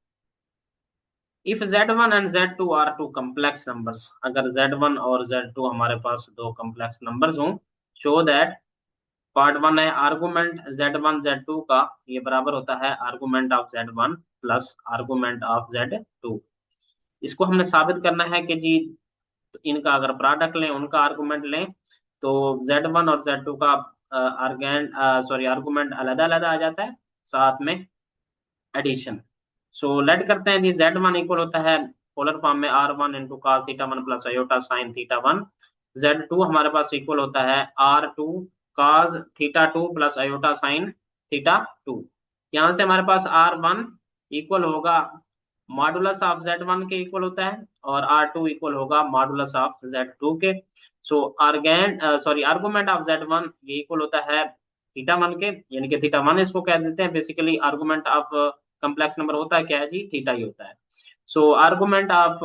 If Z1 and Z2 are two complex numbers, अगर Z1 और Z2 हमारे पास दो कॉम्प्लेक्स नंबर्स हों, शो दैट, पार्ट वन है आर्गुमेंट Z1 Z2 का, ये बराबर होता है argument of Z1 plus argument of Z2। इसको हमने साबित करना है कि जी इनका अगर प्रोडक्ट लें, उनका आर्गुमेंट लें, तो Z1 और Z2 का आर्गुमेंट अलग अलग आ जाता है, साथ में एडिशन। सो लेट करते हैं जी, Z1 इक्वल होता है पोलर फॉर्म में R1 into cos theta one plus iota sine theta one. Z2 हमारे पास इक्वल होता है R2 cos theta two plus iota sine theta to. यहाँ से हमारे पास R1 इक्वल होगा मॉडुलस ऑफ Z1 के इक्वल होता है और R2 इक्वल होगा मॉडुलस ऑफ Z2 के। सो आर्गुमेंट ऑफ Z1 ये इक्वल होता है थीटा वन के, यानी कि थीटा वन इसको कह देते हैं। Basically argument of complex number होता है क्या है जी, थीटा ही होता है। सो आर्गुमेंट ऑफ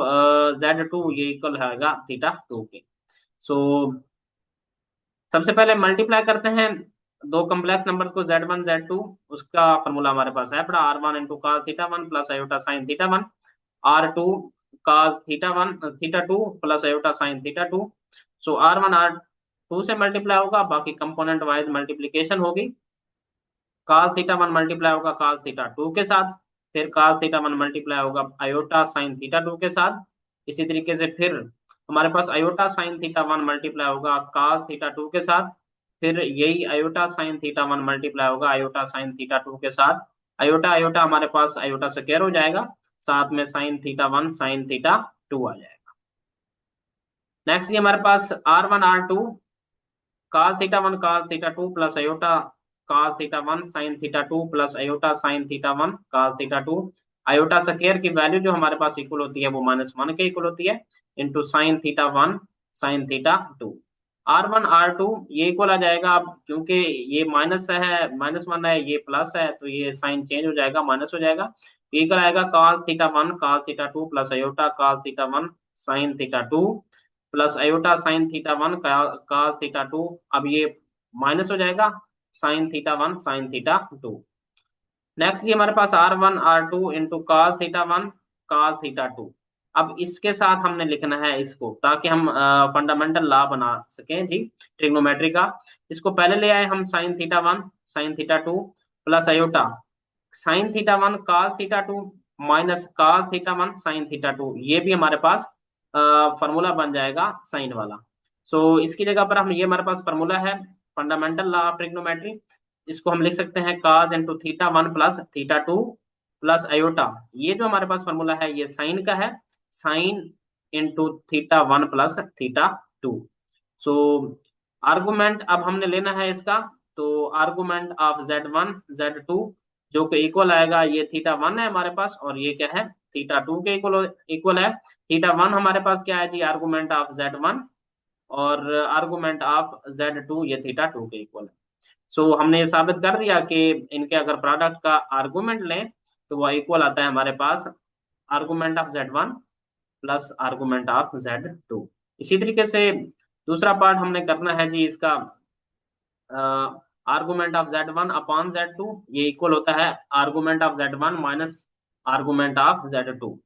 Z2 ये इक्वल है थीटा टू के। सो सबसे पहले मल्टीप्लाई करते हैं दो कम्प्लेक्स नंबर्स को Z1 Z2, उसका फॉर्मूला हमारे पास है पड़ा R1 into cos theta one plus iota sine theta one, R2 cos theta one theta two plus iota sine theta two. So R1 R2 से मल्टीप्लाई होगा, बाकी कंपोनेंट वाइज मल्टीप्लीकेशन होगी। cos theta one multiply होगा cos theta two के साथ, फिर cos theta one multiply होगा iota sine theta two के साथ। इसी तरीके से फिर हमारे पास iota sine theta one multiply होगा cos थीटा टू के साथ, फिर यही iota sine theta one multiply होगा आयोटा साइन थीटा टू के साथ। आयोटा आयोटा हमारे पास आयोटा स्क्वायर हो जाएगा, साथ में sine theta one sine theta two आ जाएगा। नेक्स्ट ये हमारे पास R1 R2 cos theta one cos theta two plus iota cos theta one sin theta two plus iota sin theta one cos theta two. Iota square की value जो हमारे पास equal होती है वो -1 के इक्वल होती है, into sin theta one sin theta to. R1 R2 ये इक्वल आ जाएगा, अब क्योंकि ये माइनस है -1 है, ये प्लस है, तो ये साइन चेंज हो जाएगा, माइनस हो जाएगा। इक्वल आएगा cos theta one cos theta two plus iota cos theta one sin theta two plus iota sine theta one cos theta to. अब ये माइनस हो जाएगा sign theta one sine theta to. Next ये हमारे पास R1 R2 into cos theta one cos theta to. अब इसके साथ हमने लिखना है इसको, ताकि हम फंडामेंटल लॉ बना सकें जी ट्रिग्नोमेट्री का। इसको पहले ले आए हम sign theta one sine theta two plus iota sine theta one cos theta two minus cos theta one sine theta two, ये भी हमारे पास फार्मूला बन जाएगा साइन वाला। सो इसकी जगह पर हम, ये हमारे पास फार्मूला है फंडामेंटल लॉ ऑफ ट्रिग्नोमेट्री, इसको हम लिख सकते हैं cos into theta one plus theta two plus iota. ये जो हमारे पास फार्मूला है ये साइन का है, sine into theta one plus theta two. So argument अब हमने लेना है इसका, तो आर्गुमेंट ऑफ Z1 Z2 जो कि इक्वल आएगा, ये थीटा वन है हमारे पास और ये क्या है थीटा टू के इक्वल है। थीटा वन हमारे पास क्या है जी, आर्गुमेंट ऑफ Z1 और आर्गुमेंट ऑफ Z2 ये थीटा टू के इक्वल है। सो हमने ये साबित कर दिया कि इनके अगर प्रोडक्ट का आर्गुमेंट लें तो वह इक्वल आता है हमारे पास argument of Z1 plus argument of Z2। इसी तरीके से दूसरा पार्ट हमने करना है जी इसका, argument of Z1 upon Z2 ये इक्वल होता है argument of Z1 minus argument of Z2।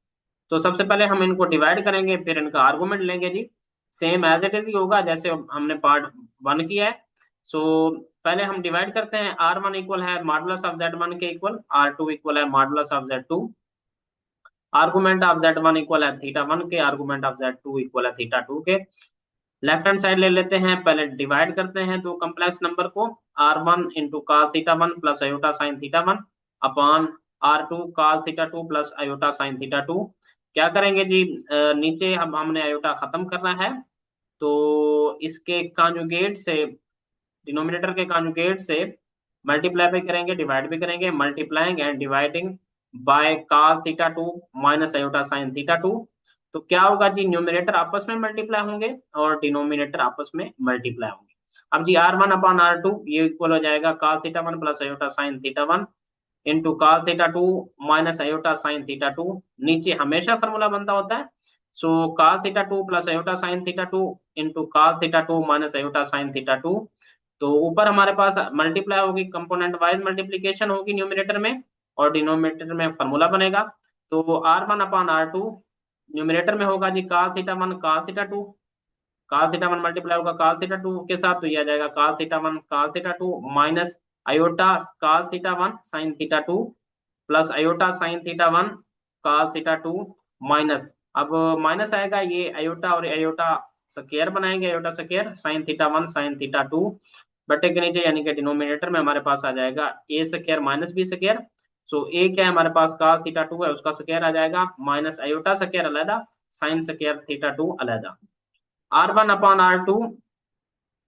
तो सबसे पहले हम इनको डिवाइड करेंगे, फिर इनका आर्गुमेंट लेंगे जी, सेम एज इट इज ही होगा जैसे हमने पार्ट वन किया है। सो पहले हम डिवाइड करते हैं, R1 इक्वल है मॉडुलस ऑफ Z1 के इक्वल, R2 इक्वल है modulus of Z2। Argument of Z1 equal है थीटा वन के, आर्गुमेंट ऑफ Z2 इक्वल है थीटा टू के। लेफ्ट हैंड साइड ले लेते हैं, पहले डिवाइड करते हैं दो कम्प्लेक्स नंबर को, R1 into cos theta one plus iota sine theta one upon R2 cos theta two plus iota sine theta to. क्या करेंगे जी, नीचे हमने आयोटा खत्म करना है, तो इसके कांजुगेट से, डिनोमिनेटर के कांजुगेट से मल्टीप्लाई भी करेंगे, डिवाइड भी करेंगे, multiplying and dividing by cos theta two minus iota sine theta two. तो क्या होगा जी, न्यूमिनेटर आपस में मल्टीप्लाई होंगे और डिनोमिनेटर आपस में मल्टीप्लाई होंगे। अब जी R1/R2 ये इक्वल हो जाएगा cos theta one plus iota sine theta one into cos theta two minus iota sine theta to. नीचे हमेशा फॉर्मूला बनता होता है, सो cos theta two plus iota sine theta two into cos theta two minus iota sine theta two. तो ऊपर हमारे पास multiply होगी, कंपोनेंट वाइज मल्टीप्लीकेशन होगी न्यूमिनेटर में, और डिनोमिनेटर में फॉर्मूला बनेगा। तो R1/R2 न्यूमिनेटर में होगा जी cos theta one cos theta to, cos theta one multiply होगा cos थीटा टू के साथ, तो ये आ जाएगा cos theta one cos theta two minus iota cos theta one sin theta two plus iota sin theta one cos theta two minus, अब minus आएगा, ये आयोटा और आयोटा स्क्वायर बनाएंगे, iota square sin theta one sin theta two बटे के नीचे, यानी कि डिनोमिनेटर में हमारे पास आ जाएगा ए स्क्वायर माइनस बी स्क्वायर। सो ए क्या है हमारे पास, cos थीटा टू है उसका स्क्वायर आ जाएगा, माइनस आयोटा स्क्वायर अलग, साइन स्क्वायर थीटा टू अलग। R1/R2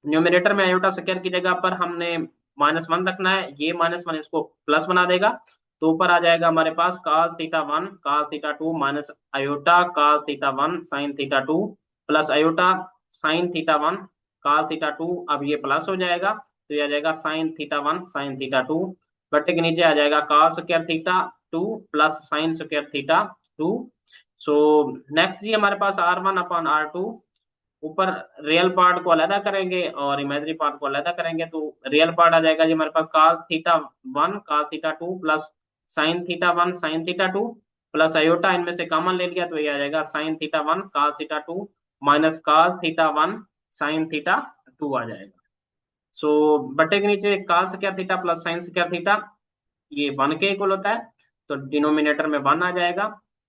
न्यूमिनेटर में आयोटा स्क्वायर की जगह पर हमने -1 रखना है, ये -1 इसको प्लस बना देगा, तो ऊपर आ जाएगा हमारे पास cos theta one cos theta two minus iota cos theta one sin theta two plus iota sin theta one cos theta to, अब ये प्लस हो जाएगा, तो ये आ जाएगा sin theta one sin theta two बटे के नीचे आ जाएगा cos square theta two plus sin square theta two. So next जी हमारे पास R1/R2, ऊपर रियल पार्ट को अलग करेंगे और इमेजिनरी पार्ट को अलग करेंगे, तो रियल पार्ट आ जाएगा जी हमारे पास cos theta one cos theta two plus sin theta one sin theta two plus iota, इनमें से कॉमन ले लिया तो ये आ जाएगा sin theta one cos theta two minus cos theta one sin theta two आ जाएगा। सो बटे के नीचे cos square theta plus sin square theta, ये 1 के इक्वल होता है, तो डिनोमिनेटर में 1 आ जाएगा।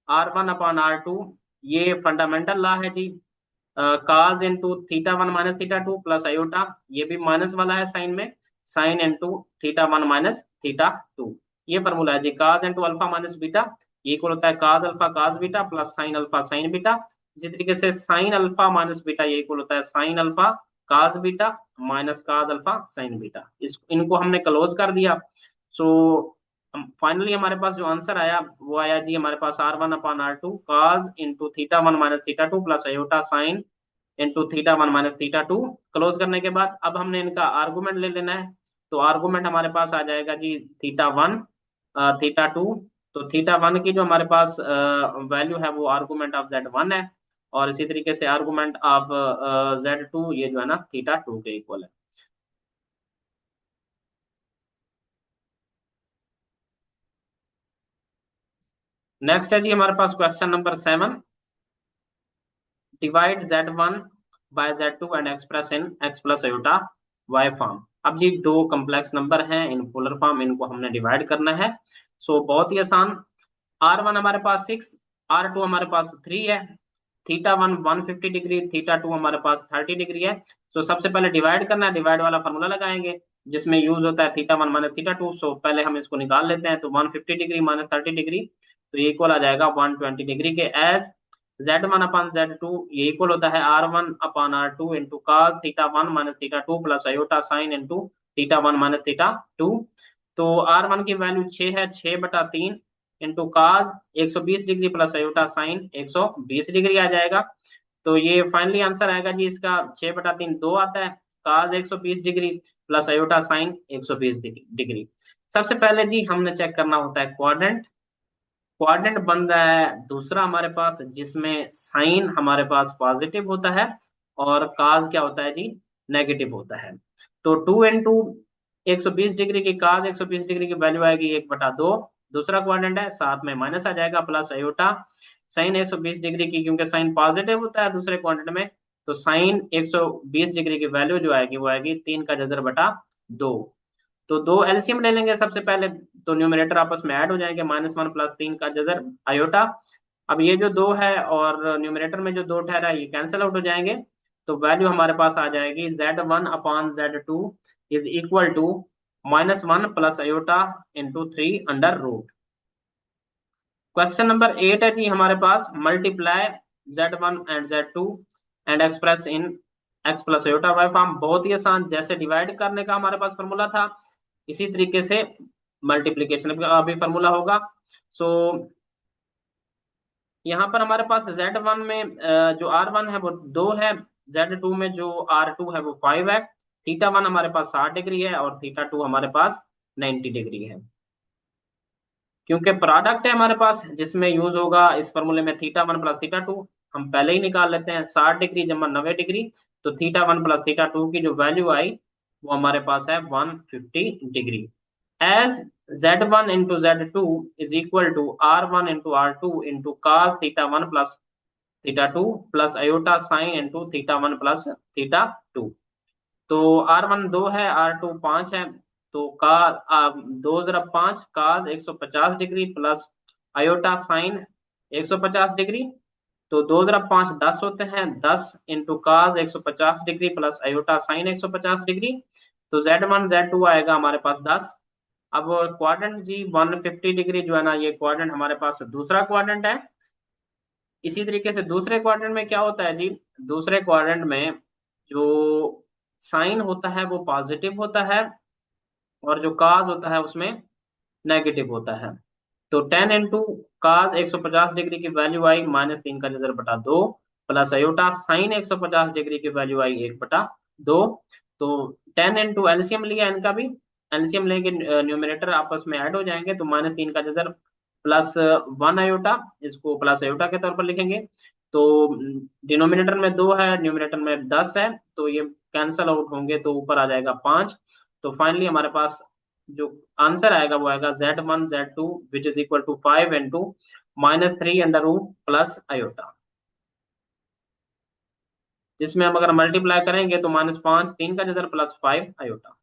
R1/R2 ये फंडामेंटल लॉ है जी, cos into theta one minus theta two plus iota, ये भी माइनस वाला है साइन में, sine into theta one minus theta two, ये फॉर्मूला है जी, cos into alpha minus beta, ये इक्वल होता है cos alpha cos beta plus sine alpha sine beta. इसी तरीके से साइन अल्फा माइनस बीटा ये इक्वल होता है sine alpha cos beta minus cos alpha sine beta. इस इनको हमने क्लोज कर दिया। सो फाइनली हमारे पास जो आंसर आया वो आया जी हमारे पास R1/R2 cos into theta one minus theta two plus iota sine into theta one minus theta to. Close करने के बाद अब हमने इनका आर्गूमेंट ले लेना है, तो आर्गूमेंट हमारे पास आ जाएगा जी थीटा वन थीटा टू, तो थीटा वन की जो हमारे पास वैल्यू है वो आर्गूमेंट ऑफ Z1 है, और इसी तरीके से आर्गूमेंट ऑफ Z2 ये जो है ना थीटा टू के इक्वल है। नेक्स्ट है जी हमारे पास question number 7, divide Z1 by Z2 and express in x plus iota y form. अब ये दो कम्प्लेक्स नंबर हैं इन पोलर फॉर्म, इनको हमने डिवाइड करना है। सो बहुत ही आसान, R1 हमारे पास 6, R2 हमारे पास 3 है, theta one 150 degree, theta two हमारे पास 30 डिग्री है। सो सबसे पहले डिवाइड करना है, डिवाइड वाला फॉर्मूला लगाएंगे जिसमें यूज होता है theta one minus theta two. So पहले हम इसको निकाल लेते हैं, तो 150 डिग्री माइनस 30 डिग्री, तो ये इक्वल आ जाएगा 120 डिग्री के। एज Z1/Z2 ये इक्वल होता है R1/R2 into cos theta one minus theta two plus iota sine into theta one minus theta two. तो R1 की वैल्यू 6 है, 6/3 into cos 120 degree plus iota sine 120 degree आ जाएगा। तो ये फाइनली आंसर आएगा जी इसका 6/3 2 आता है, cos 120 degree plus iota sine 120 degree. सबसे पहले जी हमने चेक करना होता है क्वाड्रेंट। क्वाड्रेंट बन रहा है दूसरा हमारे पास, जिसमें साइन हमारे पास पॉजिटिव होता है और काज क्या होता है जी, नेगेटिव होता है। तो 2 इंटू 120 डिग्री की काज 120 डिग्री की वैल्यू आएगी 1/2, दूसरा क्वाड्रेंट है, साथ में माइनस आ जाएगा प्लस आयोटा साइन 120 डिग्री की, क्योंकि साइन पॉजिटिव होता है दूसरे क्वाड्रेंट में, तो साइन 120 डिग्री की वैल्यू जो आएगी वो आएगी 3 का जजर बटा 2। तो दो एलसीएम ले लेंगे सबसे पहले, तो न्यूमरेटर आपस में ऐड हो जाएंगे, -1 प्लस 3 का जजर आयोटा। अब ये जो 2 है और न्यूमरेटर में जो 2 ठहरा है ये कैंसिल आउट हो जाएंगे, तो वैल्यू हमारे पास आ जाएगी Z1/Z2 is equal to -1 plus iota into 3 under root. Question number 8 है जी हमारे पास, multiply Z1 and Z2 and express in x plus iota by form. बहुत ही आसान, जैसे डिवाइड करने का हमारे पास फॉर्मूला था इसी तरीके से मल्टीप्लीकेशन का भी फॉर्मूला होगा। सो यहाँ पर हमारे पास Z1 में जो R1 है वो 2 है, Z2 में जो R2 है वो 5 है, थीटा 1 हमारे पास 60 डिग्री है और थीटा 2 हमारे पास 90 डिग्री है। क्योंकि प्रोडक्ट है हमारे पास जिसमें यूज होगा इस फॉर्मूले में थीटा 1 प्लस थीटा 2, हम पहले ही निकाल लेते हैं। 60 डिग्री जमा 90 डिग्री, तो थीटा 1 प्लस थीटा 2 की जो वैल्यू आई वो हमारे पास है 150 degree. As Z1 into Z2 is equal to R1 into R2 into cos theta 1 plus theta 2 plus iota sine into theta 1 plus theta 2। तो R1 2 है, R2 5 है, तो का 2 × 5 काज 150 degree plus iota sign 150 degree. तो 2 × 5 10 होते हैं, 10 इंटू काज 150 degree plus iota sign 150 degree. तो Z1 Z2 आएगा हमारे पास 10। अब क्वाड्रेंट जी 150 डिग्री जो है ना, ये क्वाड्रेंट हमारे पास दूसरा क्वाड्रेंट है। इसी तरीके से दूसरे क्वाड्रेंट में क्या होता है जी, दूसरे क्वाड्रेंट में जो साइन होता है वो पॉजिटिव होता है और जो काज होता है उसमें नेगेटिव होता है। तो 10 इंटू काज 150 डिग्री की वैल्यू आई -3 का जजर बटा 2 प्लस अयोटा साइन 150 डिग्री की वैल्यू आई 1/2। तो 10 इंटू एलसीएम लिया इनका भी, एलसीएम लेके न्यूमिनेटर आपस में ऐड हो जाएंगे, तो -3 का जजर प्लस 1 अयोटा, इसको प्लस अयोटा के तौर पर लिखेंगे। तो डिनोमिनेटर में 2 है, न्यूमिनेटर में 10 है, तो ये कैंसल आउट होंगे तो ऊपर आ जाएगा 5। तो फाइनली हमारे पास जो आंसर आएगा वो आएगा Z1 Z2 which is equal to 5 into -3 under root plus iota, जिसमें हम अगर मल्टीप्लाई करेंगे तो -5 3 का जजर प्लस 5 अयोटा।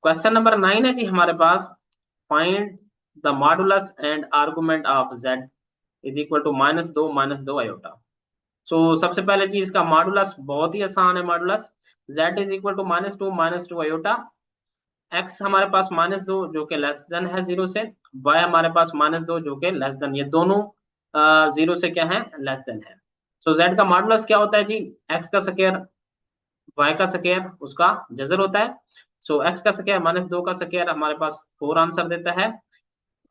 क्वेश्चन नंबर 9 है जी हमारे पास, find the modulus and argument of Z is equal to -2 iota. सबसे पहले जी इसका मॉडुलस बहुत ही आसान है, modulus Z is equal to -2 iota. X हमारे पास -2 जो कि लेस देन है 0 से, वाई हमारे पास -2 जो कि लेस देन, ये दोनों 0 से क्या है, लेस देन है। जेड का मॉडुलस क्या होता है जी, एक्स का स्क्वायर वाई का स्क्वायर उसका जजर होता है। एक्स का स्क्वायर -2 का स्क्वायर हमारे पास 4 आंसर देता है,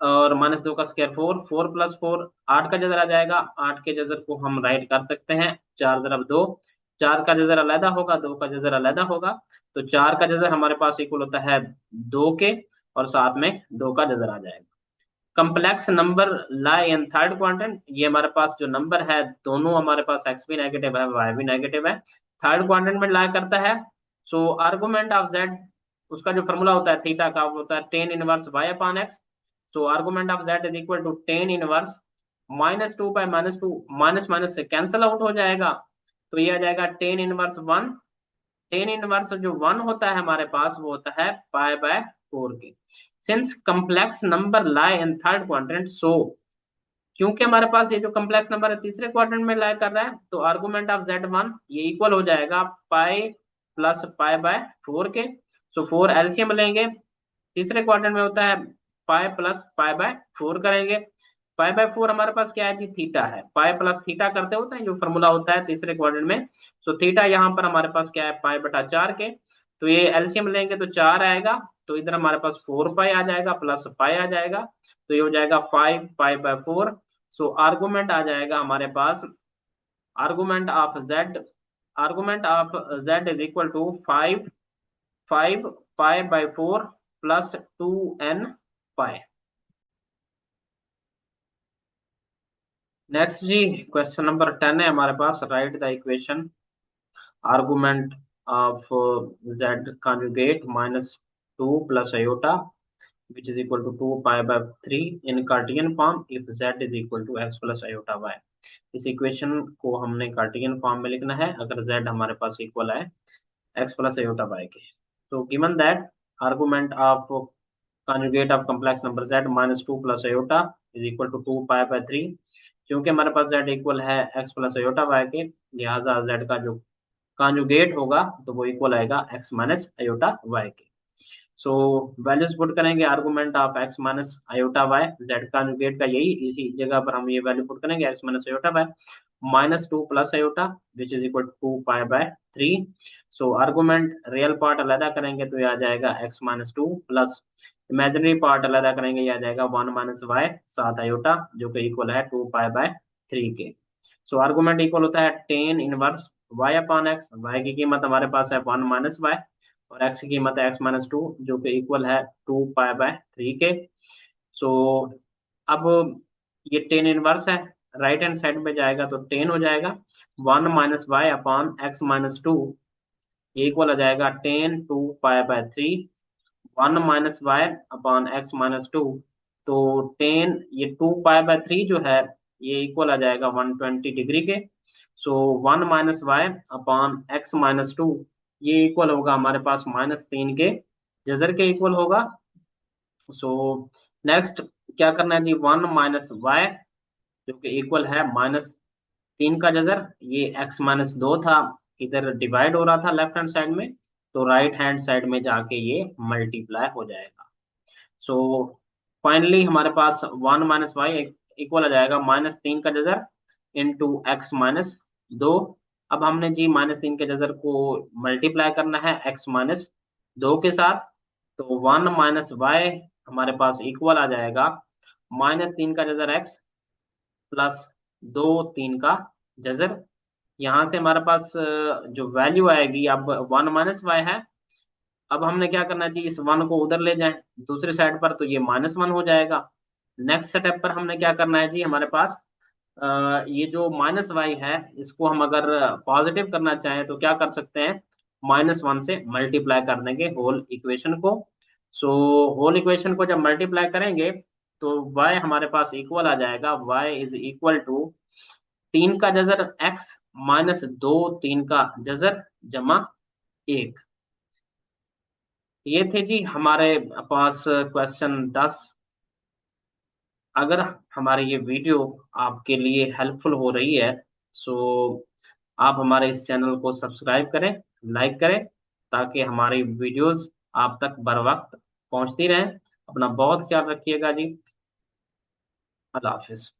और -2 का स्क्वायर 4, 4 प्लस 4 8 का जजर आ जाएगा। 8 के जजर को हम राइट कर सकते हैं 4 × 2, 4 का जजर अलहदा होगा, 2 का जजर अलहदा होगा, तो 4 का जजर हमारे पास इक्वल होता है 2 के, और साथ में 2 का जजर आ जाएगा। Complex number lie in third quadrant, ये हमारे पास जो नंबर है दोनों हमारे पास एक्स भी नेगेटिव है वाई भी नेगेटिव है, थर्ड क्वाड्रेंट में लाई करता है। आर्गुमेंट ऑफ जेड, उसका जो फॉर्मूला होता है थीटा का वो होता है tan inverse y upon x. Argument of z is equal to tan inverse -2 by -2, minus minus से कैंसिल आउट हो जाएगा, तो ये आ जाएगा टेन इनवर्स 1। टेन इनवर्स जो 1 होता है हमारे पास वो होता है π/4 के। Since complex number lie in third quadrant, क्योंकि हमारे पास ये जो कम्प्लेक्स नंबर है तीसरे क्वाड्रेंट में लाई कर रहा है, तो आर्गुमेंट ऑफ Z1 ये इक्वल हो जाएगा पाई प्लस π/4 के। 4 एलसीएम लेंगे, तीसरे क्वाड्रेंट में होता है पाई प्लस π/4 करेंगे। π/4 हमारे पास क्या है जी, थीटा है, पाई प्लस थीटा करते होते हैं जो फॉर्मूला होता है तीसरे क्वाड्रेंट में। थीटा यहाँ पर हमारे पास क्या है π/4 के, तो ये एलसीएम लेंगे तो 4 आएगा, तो इधर हमारे पास 4 पाई आ जाएगा प्लस पाई आ जाएगा, तो ये हो जाएगा 5 π/4। आर्गुमेंट आ जाएगा हमारे पास, argument of Z, argument of Z is equal to 5 π/4 plus 2n pi. Next जी क्वेश्चन नंबर 10 है हमारे पास, write the equation argument of Z conjugate -2 plus iota which is equal to 2 π/3 in Cartesian form if Z is equal to x plus iota y। इस equation को हमने कार्टियन form में लिखना है अगर Z हमारे पास इक्वल है x प्लस आयोटा y के। Given that argument of conjugate of complex number Z -2 plus iota is equal to 2 π/3, क्योंकि हमारे पास Z इक्वल है x प्लस आयोटा y के, लिहाजा Z का जो कॉन्जुगेट होगा तो वो इक्वल आएगा x माइनस आयोटा y के। सो वैल्यूज पुट करेंगे, argument of x minus iota y, z conjugate का यही इसी जगह पर हम ये वैल्यू पुट करेंगे, x minus iota y minus two plus iota which is equal to pi by three. So argument real part अलग करेंगे तो ये आ जाएगा x minus two plus imaginary part अलग करेंगे, ये आ जाएगा वन माइनस वाई सात आयोटा जो कि इक्वल है टू पाई बाय थ्री के। सो आर्गुमेंट इक्वल होता है tan inverse y upon x, y की कीमत हमारे पास है वन माइनस वाई और एक्स की कीमत है एक्स माइनस टू जो कि इक्वल है टू पाई बाय थ्री के। सो अब ये टेन इनवर्स है, राइट हैंड साइड में जाएगा तो टेन हो जाएगा, one minus y upon x minus two ये इक्वल हो जाएगा tan two pi by three, one minus y upon x minus two, तो टेन ये टू पाई बाय थ्री जो है ये इक्वल आ जाएगा 120 डिग्री के। So one minus y upon x minus two ये इक्वल होगा हमारे पास माइनस तीन के जजर के इक्वल होगा। सो नेक्स्ट क्या करना है जी, वन माइनस वाई जो कि इक्वल है माइनस तीन का जजर, ये एक्स माइनस दो था, इधर डिवाइड हो रहा था लेफ्ट हैंड साइड में, तो राइट हैंड साइड में जाके ये मल्टीप्लाई हो जाएगा। सो फाइनली हमारे पास वन माइनस वाई इक्वल आ जाएगा माइनस तीन का जजर इंटू एक्स माइनस दो। अब हमने जी माइनस तीन के जजर को मल्टीप्लाई करना है एक्स माइनस दो के साथ, तो वन माइनस वाई हमारे पास इक्वल आ जाएगा माइनस तीन का जजर एक्स प्लस दो तीन का जजर। यहाँ से हमारे पास जो वैल्यू आएगी, अब वन माइनस वाई है, अब हमने क्या करना है जी, इस वन को उधर ले जाएं दूसरी साइड पर तो ये माइनस वन हो जाएगा। नेक्स्ट स्टेप पर हमने क्या करना है जी, हमारे पास ये जो माइनस वाई है इसको हम अगर पॉजिटिव करना चाहें तो क्या कर सकते हैं, माइनस वन से मल्टीप्लाई कर देंगे होल इक्वेशन को। सो होल इक्वेशन को जब मल्टीप्लाई करेंगे तो y हमारे पास इक्वल आ जाएगा, y इज इक्वल टू तीन का जजर x माइनस दो तीन का जजर जमा एक। ये थे जी हमारे पास क्वेश्चन 10। अगर हमारी ये वीडियो आपके लिए हेल्पफुल हो रही है सो आप हमारे इस चैनल को सब्सक्राइब करें, लाइक करें, ताकि हमारी वीडियोस आप तक बर वक्त पहुंचती रहें। अपना बहुत ख्याल रखिएगा जी। अल्लाह हाफिज।